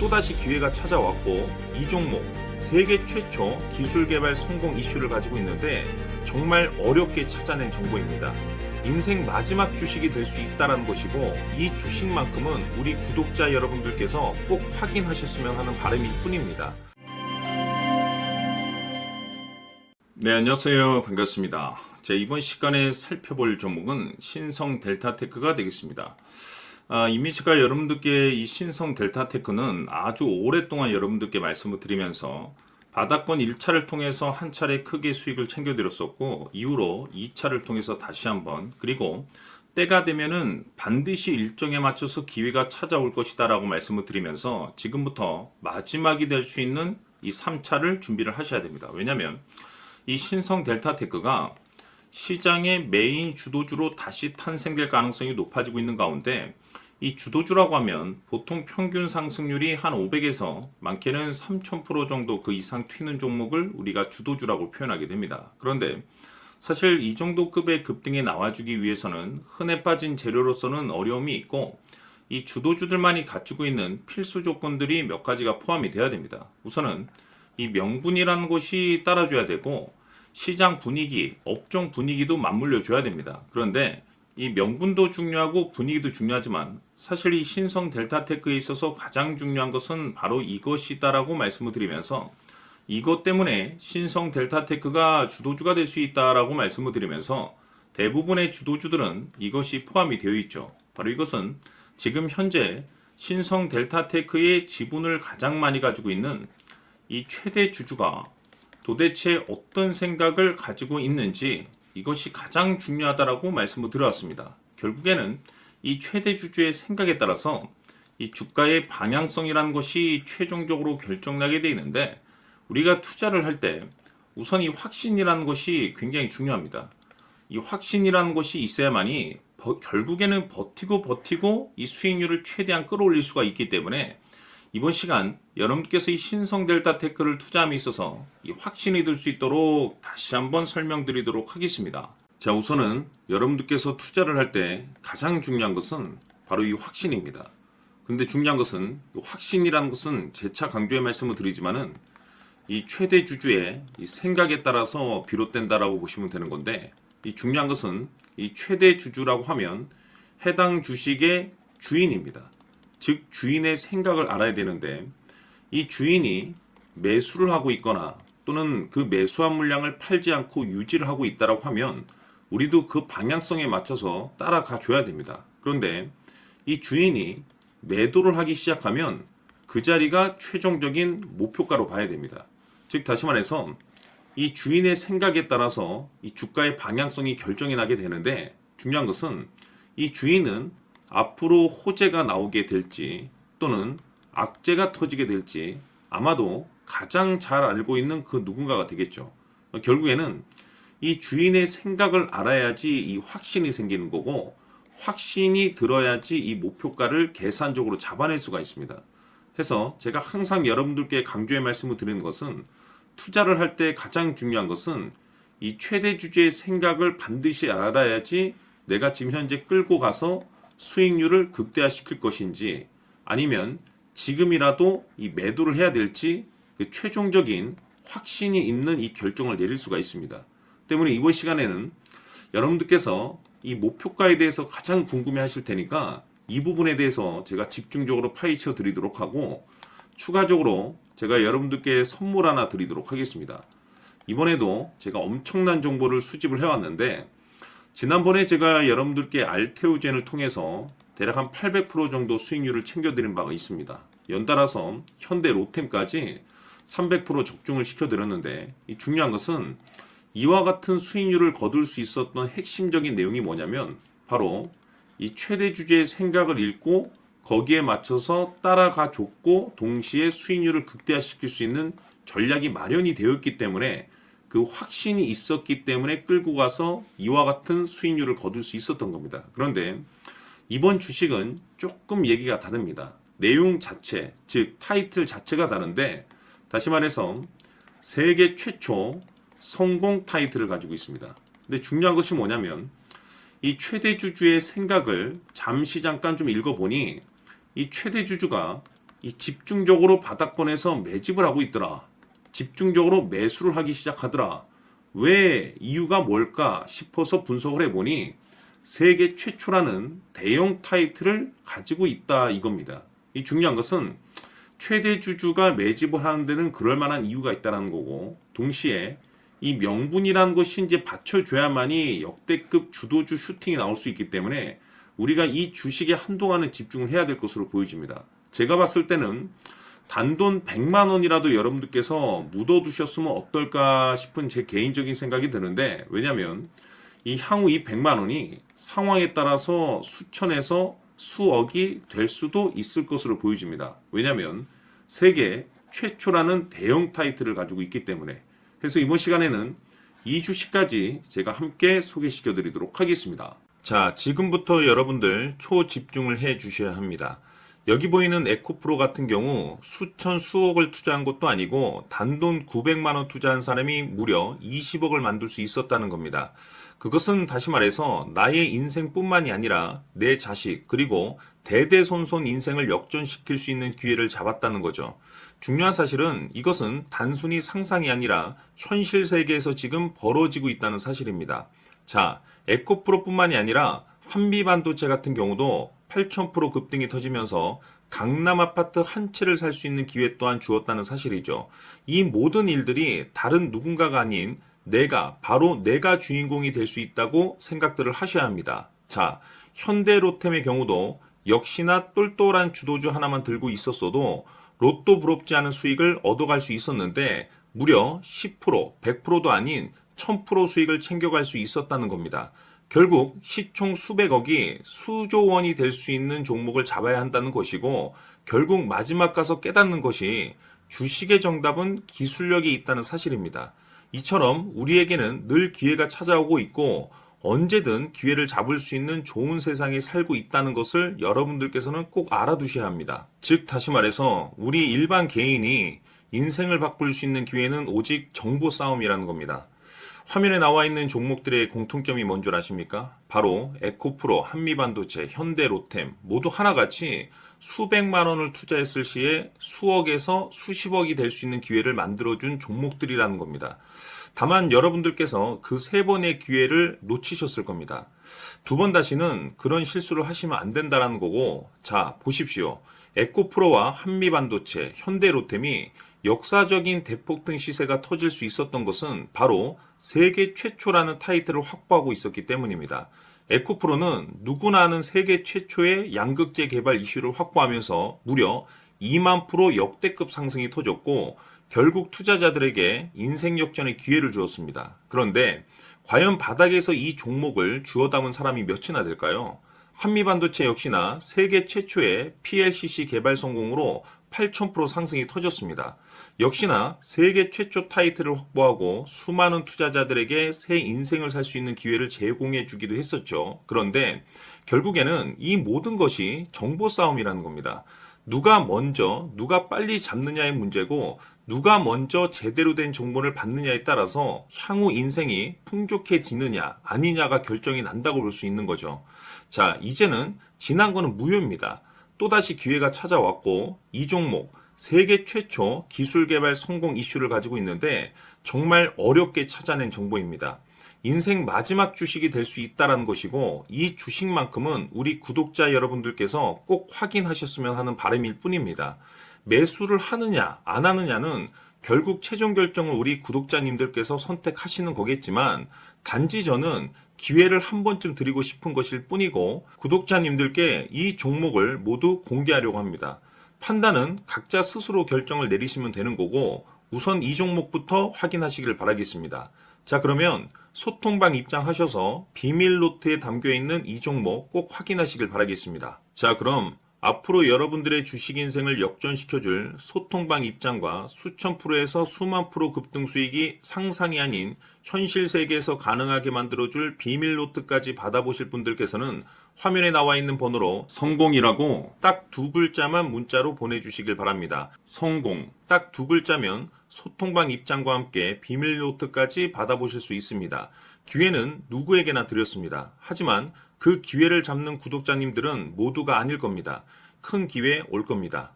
또다시 기회가 찾아왔고 이 종목 세계 최초 기술 개발 성공 이슈를 가지고 있는데 정말 어렵게 찾아낸 정보입니다. 인생 마지막 주식이 될 수 있다는 것이고 이 주식만큼은 우리 구독자 여러분들께서 꼭 확인하셨으면 하는 바람일 뿐입니다. 네, 안녕하세요. 반갑습니다. 이번 시간에 살펴볼 종목은 신성 델타테크가 되겠습니다. 이미 제가 여러분들께 이 신성 델타테크는 아주 오랫동안 여러분들께 말씀을 드리면서 바닥권 1차를 통해서 한 차례 크게 수익을 챙겨드렸었고 이후로 2차를 통해서 다시 한번 그리고 때가 되면은 반드시 일정에 맞춰서 기회가 찾아올 것이다 라고 말씀을 드리면서 지금부터 마지막이 될 수 있는 이 3차를 준비를 하셔야 됩니다. 왜냐하면 이 신성 델타테크가 시장의 메인 주도주로 다시 탄생될 가능성이 높아지고 있는 가운데 이 주도주라고 하면 보통 평균 상승률이 한 500에서 많게는 3000% 정도 그 이상 튀는 종목을 우리가 주도주라고 표현하게 됩니다. 그런데 사실 이 정도 급의 급등이 나와주기 위해서는 흔해 빠진 재료로서는 어려움이 있고 이 주도주들만이 갖추고 있는 필수 조건들이 몇 가지가 포함이 돼야 됩니다. 우선은 이 명분이라는 것이 따라줘야 되고 시장 분위기, 업종 분위기도 맞물려 줘야 됩니다. 그런데 이 명분도 중요하고 분위기도 중요하지만 사실 이 신성 델타테크에 있어서 가장 중요한 것은 바로 이것이다라고 말씀을 드리면서 이것 때문에 신성 델타테크가 주도주가 될 수 있다라고 말씀을 드리면서 대부분의 주도주들은 이것이 포함이 되어 있죠. 바로 이것은 지금 현재 신성 델타테크의 지분을 가장 많이 가지고 있는 이 최대 주주가 도대체 어떤 생각을 가지고 있는지 이것이 가장 중요하다라고 말씀을 드려왔습니다. 결국에는 이 최대 주주의 생각에 따라서 이 주가의 방향성이라는 것이 최종적으로 결정나게 되어 있는데 우리가 투자를 할 때 우선 이 확신이라는 것이 굉장히 중요합니다. 이 확신이라는 것이 있어야만이 결국에는 버티고 이 수익률을 최대한 끌어올릴 수가 있기 때문에 이번 시간 여러분께서 이 신성 델타테크를 투자함에 있어서 이 확신이 들 수 있도록 다시 한번 설명드리도록 하겠습니다. 자, 우선은 여러분들께서 투자를 할 때 가장 중요한 것은 바로 이 확신입니다. 근데 중요한 것은 이 확신이라는 것은 재차 강조의 말씀을 드리지만은 이 최대 주주의 이 생각에 따라서 비롯된다라고 보시면 되는 건데 이 중요한 것은 이 최대 주주라고 하면 해당 주식의 주인입니다. 즉 주인의 생각을 알아야 되는데 이 주인이 매수를 하고 있거나 또는 그 매수한 물량을 팔지 않고 유지를 하고 있다라고 하면 우리도 그 방향성에 맞춰서 따라가 줘야 됩니다. 그런데 이 주인이 매도를 하기 시작하면 그 자리가 최종적인 목표가로 봐야 됩니다. 즉 다시 말해서 이 주인의 생각에 따라서 이 주가의 방향성이 결정이 나게 되는데 중요한 것은 이 주인은 앞으로 호재가 나오게 될지 또는 악재가 터지게 될지 아마도 가장 잘 알고 있는 그 누군가가 되겠죠. 결국에는 이 주인의 생각을 알아야지 이 확신이 생기는 거고 확신이 들어야지 이 목표가를 계산적으로 잡아낼 수가 있습니다. 해서 제가 항상 여러분들께 강조의 말씀을 드리는 것은 투자를 할 때 가장 중요한 것은 이 최대 주주의 생각을 반드시 알아야지 내가 지금 현재 끌고 가서 수익률을 극대화시킬 것인지 아니면 지금이라도 이 매도를 해야 될지 그 최종적인 확신이 있는 이 결정을 내릴 수가 있습니다. 때문에 이번 시간에는 여러분들께서 이 목표가에 대해서 가장 궁금해 하실 테니까 이 부분에 대해서 제가 집중적으로 파헤쳐 드리도록 하고 추가적으로 제가 여러분들께 선물 하나 드리도록 하겠습니다. 이번에도 제가 엄청난 정보를 수집을 해왔는데 지난번에 제가 여러분들께 알테오젠을 통해서 대략 한 800% 정도 수익률을 챙겨드린 바가 있습니다. 연달아서 현대 로템까지 300% 적중을 시켜드렸는데 이 중요한 것은 이와 같은 수익률을 거둘 수 있었던 핵심적인 내용이 뭐냐면 바로 이 최대 주주의 생각을 읽고 거기에 맞춰서 따라가 줬고 동시에 수익률을 극대화시킬 수 있는 전략이 마련이 되었기 때문에 그 확신이 있었기 때문에 끌고 가서 이와 같은 수익률을 거둘 수 있었던 겁니다. 그런데 이번 주식은 조금 얘기가 다릅니다. 내용 자체, 즉 타이틀 자체가 다른데 다시 말해서 세계 최초 성공 타이틀을 가지고 있습니다. 근데 중요한 것이 뭐냐면 이 최대 주주의 생각을 잠시 잠깐 좀 읽어보니 이 최대 주주가 이 집중적으로 바닥권에서 매집을 하고 있더라. 집중적으로 매수를 하기 시작하더라. 왜 이유가 뭘까 싶어서 분석을 해보니 세계 최초라는 대형 타이틀을 가지고 있다 이겁니다. 이 중요한 것은 최대 주주가 매집을 하는 데는 그럴 만한 이유가 있다는 거고, 동시에 이 명분이라는 것이 이제 받쳐줘야만이 역대급 주도주 슈팅이 나올 수 있기 때문에 우리가 이 주식에 한동안은 집중을 해야 될 것으로 보여집니다. 제가 봤을 때는 단돈 100만 원이라도 여러분들께서 묻어두셨으면 어떨까 싶은 제 개인적인 생각이 드는데, 왜냐하면 이 향후 이 100만 원이 상황에 따라서 수천에서 수억이 될 수도 있을 것으로 보여집니다. 왜냐하면 세계 최초라는 대형 타이틀을 가지고 있기 때문에. 그래서 이번 시간에는 이 주식까지 제가 함께 소개시켜 드리도록 하겠습니다. 자, 지금부터 여러분들 초집중을 해 주셔야 합니다. 여기 보이는 에코프로 같은 경우 수천 수억을 투자한 것도 아니고 단돈 900만 원 투자한 사람이 무려 20억을 만들 수 있었다는 겁니다. 그것은 다시 말해서 나의 인생뿐만이 아니라 내 자식 그리고 대대손손 인생을 역전시킬 수 있는 기회를 잡았다는 거죠. 중요한 사실은 이것은 단순히 상상이 아니라 현실 세계에서 지금 벌어지고 있다는 사실입니다. 자, 에코프로뿐만이 아니라 한미반도체 같은 경우도 8,000% 급등이 터지면서 강남 아파트 한 채를 살 수 있는 기회 또한 주었다는 사실이죠. 이 모든 일들이 다른 누군가가 아닌 바로 내가 주인공이 될 수 있다고 생각들을 하셔야 합니다. 자, 현대로템의 경우도 역시나 똘똘한 주도주 하나만 들고 있었어도 로또 부럽지 않은 수익을 얻어갈 수 있었는데 무려 10%, 100%도 아닌 1000% 수익을 챙겨갈 수 있었다는 겁니다. 결국 시총 수백억이 수조 원이 될 수 있는 종목을 잡아야 한다는 것이고, 결국 마지막 가서 깨닫는 것이 주식의 정답은 기술력이 있다는 사실입니다. 이처럼 우리에게는 늘 기회가 찾아오고 있고 언제든 기회를 잡을 수 있는 좋은 세상에 살고 있다는 것을 여러분들께서는 꼭 알아두셔야 합니다. 즉 다시 말해서 우리 일반 개인이 인생을 바꿀 수 있는 기회는 오직 정보 싸움이라는 겁니다. 화면에 나와 있는 종목들의 공통점이 뭔 줄 아십니까? 바로 에코프로, 한미반도체, 현대로템 모두 하나같이 수백만 원을 투자했을 시에 수억에서 수십억이 될 수 있는 기회를 만들어준 종목들이라는 겁니다. 다만 여러분들께서 그 세 번의 기회를 놓치셨을 겁니다. 두 번 다시는 그런 실수를 하시면 안 된다는 거고, 자 보십시오. 에코프로와 한미반도체, 현대로템이 역사적인 대폭등 시세가 터질 수 있었던 것은 바로 세계 최초라는 타이틀을 확보하고 있었기 때문입니다. 에코프로는 누구나 아는 세계 최초의 양극재 개발 이슈를 확보하면서 무려 2만 프로 역대급 상승이 터졌고 결국 투자자들에게 인생 역전의 기회를 주었습니다. 그런데 과연 바닥에서 이 종목을 주워 담은 사람이 몇이나 될까요? 한미반도체 역시나 세계 최초의 PLCC 개발 성공으로 8,000% 상승이 터졌습니다. 역시나 세계 최초 타이틀을 확보하고 수많은 투자자들에게 새 인생을 살 수 있는 기회를 제공해 주기도 했었죠. 그런데 결국에는 이 모든 것이 정보 싸움이라는 겁니다. 누가 먼저, 누가 빨리 잡느냐의 문제고 누가 먼저 제대로 된 정보를 받느냐에 따라서 향후 인생이 풍족해지느냐 아니냐가 결정이 난다고 볼 수 있는 거죠. 자, 이제는 지난 거는 무효입니다. 또다시 기회가 찾아왔고 이 종목 세계 최초 기술 개발 성공 이슈를 가지고 있는데 정말 어렵게 찾아낸 정보입니다. 인생 마지막 주식이 될 수 있다는 것이고 이 주식만큼은 우리 구독자 여러분들께서 꼭 확인하셨으면 하는 바람일 뿐입니다. 매수를 하느냐 안 하느냐는 결국 최종 결정을 우리 구독자님들께서 선택하시는 거겠지만 단지 저는 기회를 한 번쯤 드리고 싶은 것일 뿐이고 구독자님들께 이 종목을 모두 공개하려고 합니다. 판단은 각자 스스로 결정을 내리시면 되는 거고 우선 이 종목부터 확인하시길 바라겠습니다. 자, 그러면 소통방 입장하셔서 비밀 노트에 담겨 있는 이 종목 꼭 확인하시길 바라겠습니다. 자, 그럼 앞으로 여러분들의 주식 인생을 역전시켜줄 소통방 입장과 수천 프로에서 수만 프로 급등 수익이 상상이 아닌 현실 세계에서 가능하게 만들어줄 비밀 노트까지 받아보실 분들께서는 화면에 나와 있는 번호로 성공이라고 딱 두 글자만 문자로 보내주시길 바랍니다. 성공 딱 두 글자면 소통방 입장과 함께 비밀 노트까지 받아보실 수 있습니다. 기회는 누구에게나 드렸습니다. 하지만 그 기회를 잡는 구독자님들은 모두가 아닐 겁니다. 큰 기회 올 겁니다.